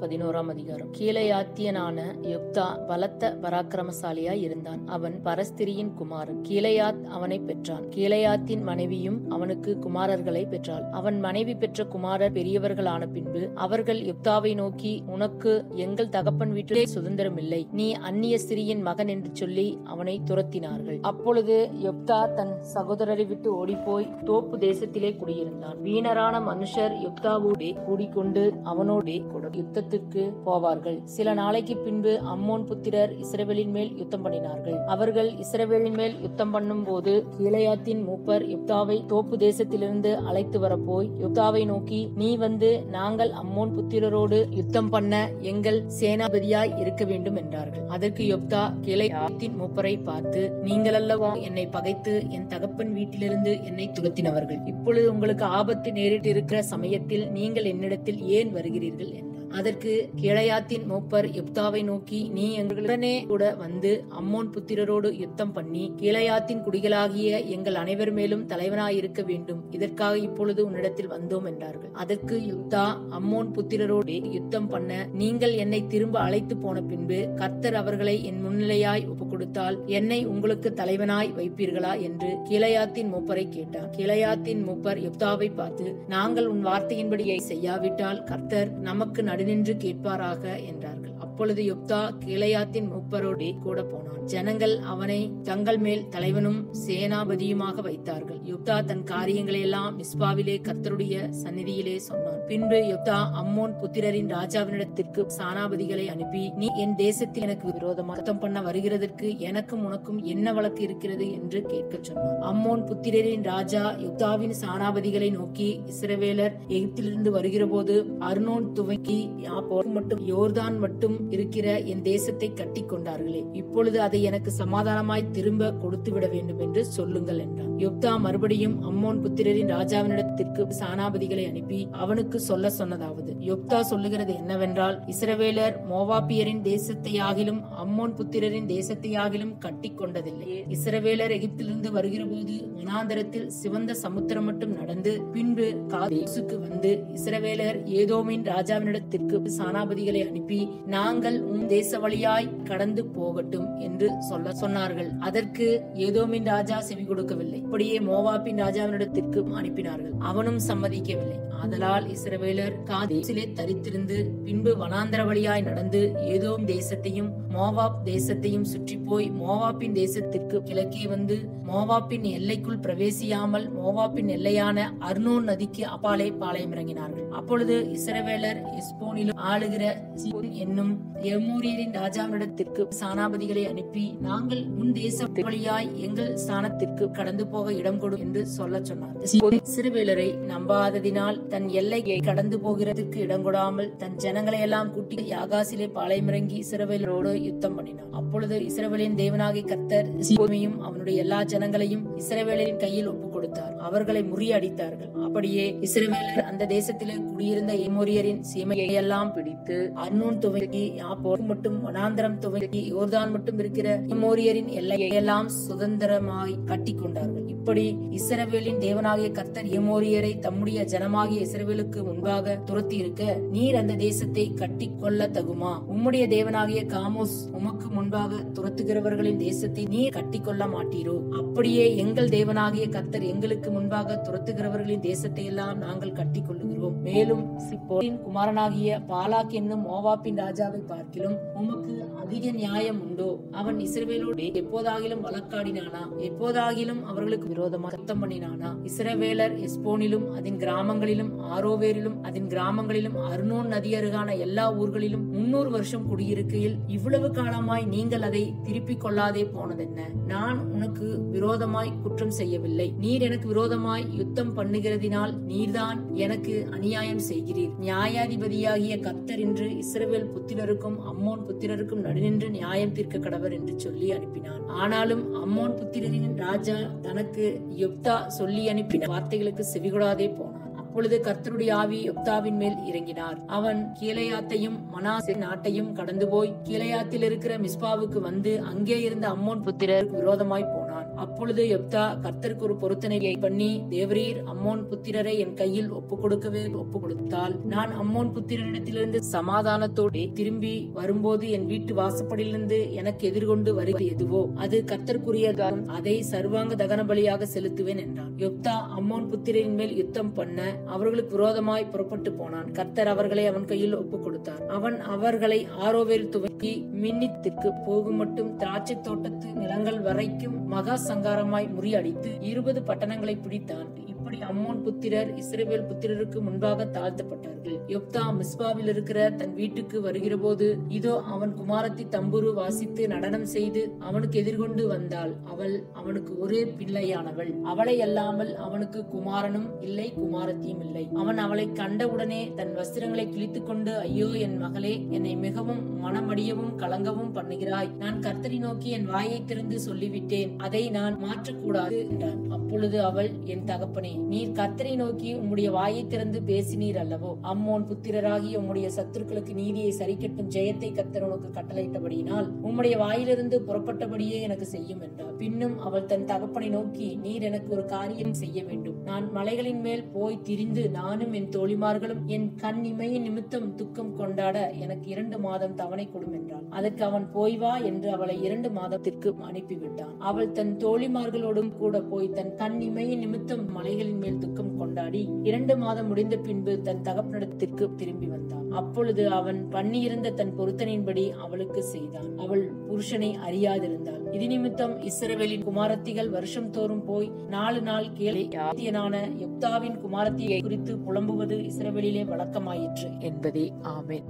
11ஆம் அதிகாரம். கீலேயாத்தியனான யெப்தா பலத்த பராக்கிரமசாலியாய் இருந்தான். அவன் பரஸ்திரியின் குமாரன். கீலேயாத் அவனை பெற்றான். கீலேயாத்தின் மனைவியும் அவனுக்கு குமாரர்களை பெற்றாள். அவன் மனைவி பெற்ற குமாரர் பெரியவர்களான பின்பு அவர்கள் யெப்தாவை நோக்கி, உனக்கு எங்கள் தகப்பன் வீட்டிலே சுதந்திரம் இல்லை, நீ அந்நிய ஸ்திரியின் மகன் என்று சொல்லி அவனை துரத்தினார்கள். அப்பொழுது யெப்தா தன் சகோதரரை விட்டு ஓடிப்போய் தோப்பு தேசத்திலே குடியிருந்தான். வீணரான மனுஷர் யெப்தாவோடே கூடிக்கொண்டு அவனோடே கூட யுத்தத்திற்கு போவார்கள். சில நாளைக்கு பின்பு அம்மோன் புத்திரர் இஸ்ரவேலின் மேல் யுத்தம் பண்ணினார்கள். அவர்கள் இஸ்ரவேலின் மேல் யுத்தம் பண்ணும் போது கீலேயாத்தின் மூப்பர் யெப்தாவை தோப்பு தேசத்திலிருந்து அழைத்து வரப்போய் யெப்தாவை நோக்கி, நீ வந்து நாங்கள் அம்மோன் புத்திரரோடு யுத்தம் பண்ண எங்கள் சேனாபதியாய் இருக்க வேண்டும் என்றார்கள். அதற்கு யெப்தா கீலேயாத்தின் மூப்பரை பார்த்து, நீங்கள் அல்லவா என்னை பகைத்து என் தகப்பன் வீட்டிலிருந்து என்னை துரத்தினவர்கள். இப்பொழுது உங்களுக்கு ஆபத்து நேரிட்டு இருக்கிற சமயத்தில் நீங்கள் என்னிடத்தில் ஏன் வருகிறீர்கள் என்றார். அதற்கு கீலேயாத்தின் மூப்பர் யெப்தாவை நோக்கி, நீ எங்களுடனே கூட வந்து அம்மோன் புத்திரரோடு யுத்தம் பண்ணி கீலேயாத்தின் குடிகளாகிய எங்கள் அனைவர் மேலும் தலைவனாயிருக்க வேண்டும். இதற்காக இப்பொழுது உன்னிடத்தில் வந்தோம் என்றார்கள். அதற்கு யெப்தா, அம்மோன் புத்திரரோடு யுத்தம் பண்ண நீங்கள் என்னை திரும்ப அழைத்து போன பின்பு கர்த்தர் அவர்களை என் முன்னிலையாய் ஒப்புக் கொடுத்தால் என்னை உங்களுக்கு தலைவனாய் வைப்பீர்களா என்று கீலேயாத்தின் மூப்பரை கேட்டார். கீலேயாத்தின் மூப்பர் யெப்தாவை பார்த்து, நாங்கள் உன் வார்த்தையின்படியை செய்யாவிட்டால் கர்த்தர் நமக்கு நடுநின்று கேட்பாராக என்றார்கள். அப்பொழுது யெப்தா கீலேயாத்தின் மூப்பரோடே கூட போனான். ஜனங்கள் அவனை தங்கள் மேல் தலைவனும் சேனாபதியுமாக வைத்தார்கள். யெப்தா தன் காரியங்களை எல்லாம் மிஸ்பாவிலே கர்த்தருடைய சந்நிதியிலே சொன்னான். பின்பு யெப்தா அம்மோன் புத்திரரின் ராஜாவினிடத்திற்கு சேனாபதிகளை அனுப்பி, நீ என் தேசத்தில் எனக்கு விரோதமாக யுத்தம் பண்ண வருகிறதற்கு எனக்கும் உனக்கும் என்ன வழக்கு இருக்கிறது என்று கேட்க சொன்னான். அம்மோன் புத்திரரின் ராஜா யெப்தாவின் சேனாபதிகளை நோக்கி, இஸ்ரவேலர் எகிப்திலிருந்து வருகிற போது அர்னோன் துவக்கி யாப்போர் மட்டும் யோர்தான் மட்டும் இருக்கிற என் தேசத்தை கட்டி கொண்டார்களே, இப்பொழுது அதை எனக்கு சமாதானமாய் திரும்ப கொடுத்து விட வேண்டும் என்று சொல்லுங்கள் என்றான். யெப்தா மறுபடியும் அம்மோன் புத்திரரின் ராஜாவினிடத்திற்கு சேனாபதிகளை அனுப்பி அவனுக்கு சொல்ல சொன்னதாவது, யெப்தா சொல்லுகிறது என்னவென்றால், இஸ்ரவேலர் மோவாபியரின் தேசத்தையாகிலும் அம்மோன் புத்திரரின் தேசத்தையாகிலும் கட்டி கொண்டதில்லை. இஸ்ரவேலர் எகிப்திலிருந்து வருகிற போது வனாந்தரத்தில் சிவந்த சமுத்திரம் மட்டும் நடந்து பின்பு காதேசுக்கு வந்து இஸ்ரவேலர் ஏதோமின் ராஜாவினிடத்திற்கு சேனாபதிகளை அனுப்பி, நாங்கள் உன் தேச வழியாய் கடந்து போகட்டும் என்று சொல்ல சொன்னார்கள். அதற்கு ஏதோமின் ராஜா செவி கொடுக்கவில்லை. அப்படியே மோவாபின் ராஜாவினிடத்திற்கு அனுப்பினார்கள். அவனும் சம்மதிக்கவில்லை. ஆதலால் இஸ்ரவேலர் காதேசிலே தரித்திருந்து பின்பு வனாந்தர வழியாய் நடந்து ஏதோம் தேசத்தையும் மோவாப் தேசத்தையும் சுற்றி போய் மோவாப்பின் தேசத்திற்கு கிழக்கே வந்து மோவாப்பின் எல்லைக்குள் பிரவேசியாமல் மோவாப்பின் எல்லையான அர்னோன் நதிக்கு அப்பாலே பாளையம் இறங்கினார்கள். அப்பொழுது இஸ்ரவேலர் எஸ்போனிலும் ஆளுகிற சீகோன் என்னும் எமோரியரின் ராஜாவினிடத்திற்கு சேனாபதிகளை அனுப்பி, நாங்கள் உன் தேச வழியாய் எங்கள் ஸ்தானத்திற்கு கடந்து போக இடம் கொடு என்று சொல்ல சொன்னார். இஸ்ரவேலரை நம்பாததினால் தன் எல்லையை கடந்து போகிறதுக்கு இடம் கொடாமல் தன் ஜனங்களை எல்லாம் கூட்டி யாகாசிலே பாளையமிறங்கி இஸ்ரவேலரோடு யுத்தம் பண்ணினார். அப்பொழுது இஸ்ரவேலின் தேவனாகிய கர்த்தர் சீகோனையும் அவனுடைய எல்லா ஜனங்களையும் இஸ்ரவேலரின் கையில் ஒப்புக் கொடுத்தார். அவர்களை முறியடித்தார்கள். அப்படியே இஸ்ரவேலர் அந்த தேசத்திலே குடியிருந்த எமோரியரின் சீமையை எல்லாம் பிடித்து அர்னோன் துவக்கி யாப்போர் மட்டும் வனாந்தரம் துவக்கி யோர்தான் மட்டும் இருக்கிற எமோரியரின் எல்லையை எல்லாம் சுதந்திரமாய் கட்டி கொண்டார்கள். இப்படி இஸ்ரவேலின் தேவனாகிய கர்த்தர் எமோரியரை தம்முடைய ஜனமாகிய இஸ்ரவேலுக்கு முன்பாக துரத்தி இருக்க, நீர் அந்த தேசத்தை கட்டி கொள்ள தகுமா? உம்முடைய தேவனாகிய காமோஸ் உமக்கு முன்பாக துரத்துகிறவர்களின் தேசத்தை நீர் கட்டி கொள்ள மாட்டீரோ? அப்படியே எங்கள் தேவனாகிய கர்த்தர் எங்களுக்கு முன்பாக துரத்துகிறவர்களின் தேசத்தை எல்லாம் நாங்கள் கட்டி கொள்ளுகிறோம். மேலும் சிப்போரின் குமாரனாகிய பாலாக் என்னும் மோவாப்பின் ராஜாவை பார்க்கிலும் உமக்கு அதிக நியாயம் உண்டோ? அவன் இஸ்ரவேலோடு எப்போதாகிலும் வழக்காடினானா? எப்போதாகிலும் அவர்களுக்கு விரோதமாக யுத்தம் பண்ணினானா? இஸ்ரவேலர் எஸ்போனிலும் அதன் கிராமங்களிலும் ஆரோவேரிலும் அதன் கிராமங்களிலும் அர்னோன் நதி அருகான எல்லா ஊர்களிலும் 300 வருஷம் குடியிருக்கையில் இவ்வளவு காலமாய் நீங்கள் அதை திருப்பிக் கொள்ளாதே போனதென்ன? நான் உனக்கு விரோதமாய் குற்றம் செய்யவில்லை. நீர் எனக்கு விரோதமாய் யுத்தம் பண்ணுகிறதினால் நீர்தான் எனக்கு அநியாயம் செய்கிறீர். நியாயாதிபதியாகிய கர்த்தர் என்று இஸ்ரவேல் புத்திரருக்கும் அம்மோன் புத்திரருக்கும் நடுநின்று நியாயம் தீர்க்க கடவர் என்று சொல்லி அனுப்பினான். ஆனாலும் அம்மோன் புத்திரரின் ராஜா தனக்கு யெப்தா சொல்லி அனுப்பின வார்த்தைகளுக்கு செவிகொடாதே போனான். அப்பொழுது கர்த்தருடைய ஆவி யெப்தாவின் மேல் இறங்கினார். அவன் கீலேயாத்தையும் மனாசே நாட்டையும் கடந்து போய் கீலேயாத்தில் இருக்கிற மிஸ்பாவுக்கு வந்து அங்கே இருந்த அம்மோன் புத்திரருக்கு விரோதமாய் போனான். அப்பொழுது யெப்தா கர்த்தருக்கு ஒரு பொருத்தனையை பண்ணி, தேவரீர் அம்மோன் புத்திரரை என் கையில் ஒப்புக் கொடுத்தால் நான் அம்மோன் புத்திரரிடத்திலிருந்து சமாதானத்தோடு திரும்பி வரும்போது என் வீட்டு வாசப்படியிலிருந்து எனக்கு எதிர்கொண்டு வருவது எதுவோ அது கர்த்தருக்குரியதாகும், அதை சர்வாங்க தகன பலியாக செலுத்துவேன் என்றான். யெப்தா அம்மோன் புத்திரரின் மேல் யுத்தம் பண்ண அவர்களுக்கு விரோதமாய் புறப்பட்டு போனான். கர்த்தர் அவர்களை அவன் கையில் ஒப்புக் கொடுத்தார். அவன் அவர்களை ஆரோவேல் துவக்கி மின்னித்திற்கு போகும் மட்டும் திராட்சை தோட்டத்து நிலங்கள் வரைக்கும் மகா சங்காரமாய் முறியடித்து 20 பட்டணங்களை பிடித்தான். இப்படி அம்மோன் புத்திரர் இஸ்ரவேல் புத்திரருக்கு முன்பாக தாழ்த்தப்பட்டார்கள். யெப்தா மிஸ்பாவில் இருக்கிற தன் வீட்டுக்கு வருகிற போது, இதோ அவன் குமாரத்தி தம்புரு வாசித்து நடனம் செய்து அவனுக்கு எதிர்கொண்டு வந்தாள். அவள் அவனுக்கு ஒரே பிள்ளையானவள். அவளை அல்லாமல் அவனுக்கு குமாரனும் இல்லை, குமாரத்தியும் இல்லை. அவன் அவளை கண்டவுடனே தன் வஸ்திரங்களை கிழித்துக் கொண்டு, ஐயோ என் மகளே, என்னை மிகவும் மனமடியவும் கலங்கவும் பண்ணுகிறாய். நான் கர்த்தரை நோக்கி என் வாயை திறந்து சொல்லிவிட்டேன், அதை நான் மாற்றக்கூடாது என்றான். அப்பொழுது அவள், என் தகப்பனே, நீர் கர்த்தரை நோக்கி உம்முடைய வாயை திறந்து பேசினீர் அல்லவோ? அம்மோன் புத்திரராகி உம்முடைய சத்துருக்களுக்கு நீதியை சரிக்கட்டும் ஜெயத்தை கர்த்தர் உனக்கு கட்டளையிட்டபடியினால் உம்முடைய வாயிலிருந்து புறப்பட்டபடியே எனக்கு செய்யும் என்றார். பின்னும் அவள் தன் தகப்பனை நோக்கி, நீர் எனக்கு ஒரு காரியம் செய்ய வேண்டும். நான் மலைகளின் மேல் போய் திரிந்து நானும் என் தோழிமார்களும் என் கண் இமையின் நிமித்தம் துக்கம் கொண்டாட எனக்கு 2 மாதம் தவணை கொடும் என்றாள். அதற்கு அவன், போய் வா என்று அவளை 2 மாதத்திற்கு அனுப்பிவிட்டான். அவள் தன் தோழிமார்களோடும் கூட போய் தன் கண் இமையின் நிமித்தம் மலைகளின் மேல் துக்கம் கொண்டாடி 2 மாதம் முடிந்த பின்பு தன் தகப்பனிடத்திற்கு திரும்பி வந்தான். அப்பொழுது அவன் பண்ணியிருந்த தன் பொருத்தனையின்படி அவளுக்கு செய்தான். அவள் புருஷனை அறியாதிருந்தாள். இது நிமித்தம் இஸ்ரவேலின் குமாரத்திகள் வருஷம் தோறும் போய் 4 நாள் கீலேயாத்தியனான யெப்தாவின் குமாரத்தியை குறித்து புலம்புவது இஸ்ரவேலிலே வழக்கமாயிற்று என்பதே. ஆமென்.